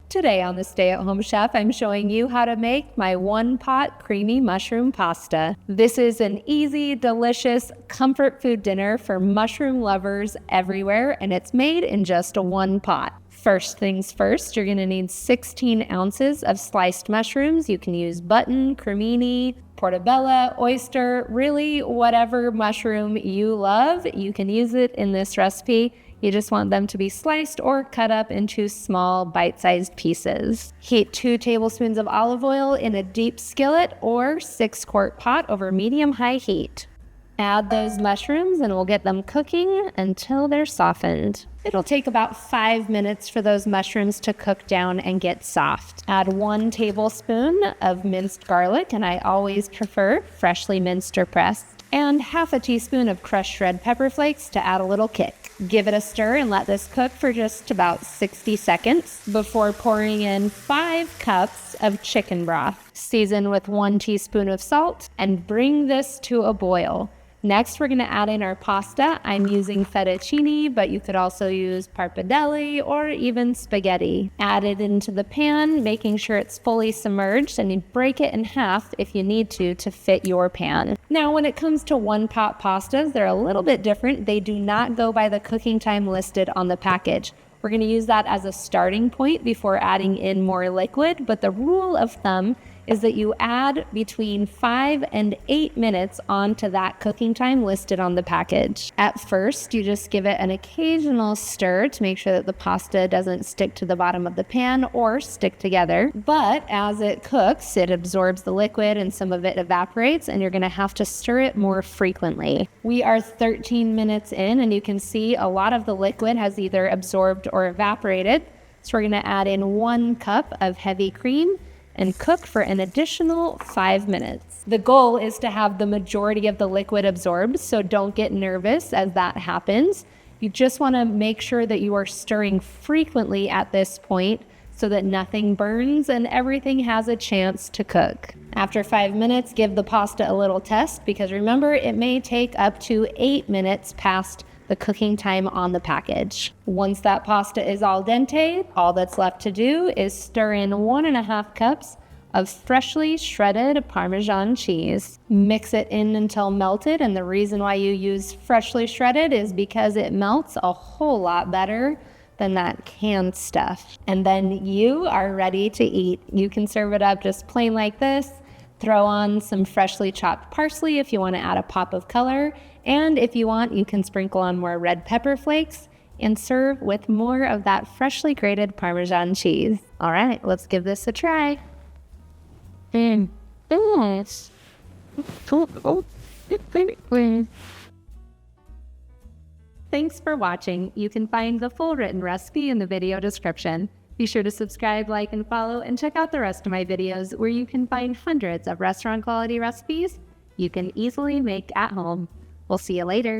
Today on the Stay at Home Chef, I'm showing you how to make my one-pot creamy mushroom pasta. This is an easy, delicious, comfort food dinner for mushroom lovers everywhere, and it's made in just one pot. First things first, you're gonna need 16 ounces of sliced mushrooms. You can use button, cremini, portobello, oyster, really whatever mushroom you love, you can use it in this recipe. You just want them to be sliced or cut up into small bite-sized pieces. Heat 2 tablespoons of olive oil in a deep skillet or 6-quart pot over medium-high heat. Add those mushrooms and we'll get them cooking until they're softened. It'll take about 5 minutes for those mushrooms to cook down and get soft. Add 1 tablespoon of minced garlic, and I always prefer freshly minced or pressed, and half a teaspoon of crushed red pepper flakes to add a little kick. Give it a stir and let this cook for just about 60 seconds before pouring in 5 cups of chicken broth. Season with 1 teaspoon of salt and bring this to a boil. Next, we're going to add in our pasta. I'm using fettuccine, but you could also use pappardelle or even spaghetti. Add it into the pan, making sure it's fully submerged, and you break it in half if you need to fit your pan. Now, when it comes to one-pot pastas, they're a little bit different. They do not go by the cooking time listed on the package. We're going to use that as a starting point before adding in more liquid, but the rule of thumb is that you add between 5 and 8 minutes onto that cooking time listed on the package. At first, you just give it an occasional stir to make sure that the pasta doesn't stick to the bottom of the pan or stick together. But as it cooks, it absorbs the liquid and some of it evaporates, and you're gonna have to stir it more frequently. We are 13 minutes in, and you can see a lot of the liquid has either absorbed or evaporated. So we're gonna add in 1 cup of heavy cream and cook for an additional 5 minutes. The goal is to have the majority of the liquid absorbed, so don't get nervous as that happens. You just want to make sure that you are stirring frequently at this point so that nothing burns and everything has a chance to cook. After 5 minutes, give the pasta a little test because remember, it may take up to 8 minutes past the cooking time on the package. Once that pasta is al dente, all that's left to do is stir in 1.5 cups of freshly shredded Parmesan cheese. Mix it in until melted, and the reason why you use freshly shredded is because it melts a whole lot better than that canned stuff. And then you are ready to eat. You can serve it up just plain like this. Throw on some freshly chopped parsley if you want to add a pop of color. And if you want, you can sprinkle on more red pepper flakes and serve with more of that freshly grated Parmesan cheese. All right, let's give this a try. Thanks for watching. You can find the full written recipe in the video description. Be sure to subscribe, like, and follow, and check out the rest of my videos where you can find hundreds of restaurant quality recipes you can easily make at home. We'll see you later.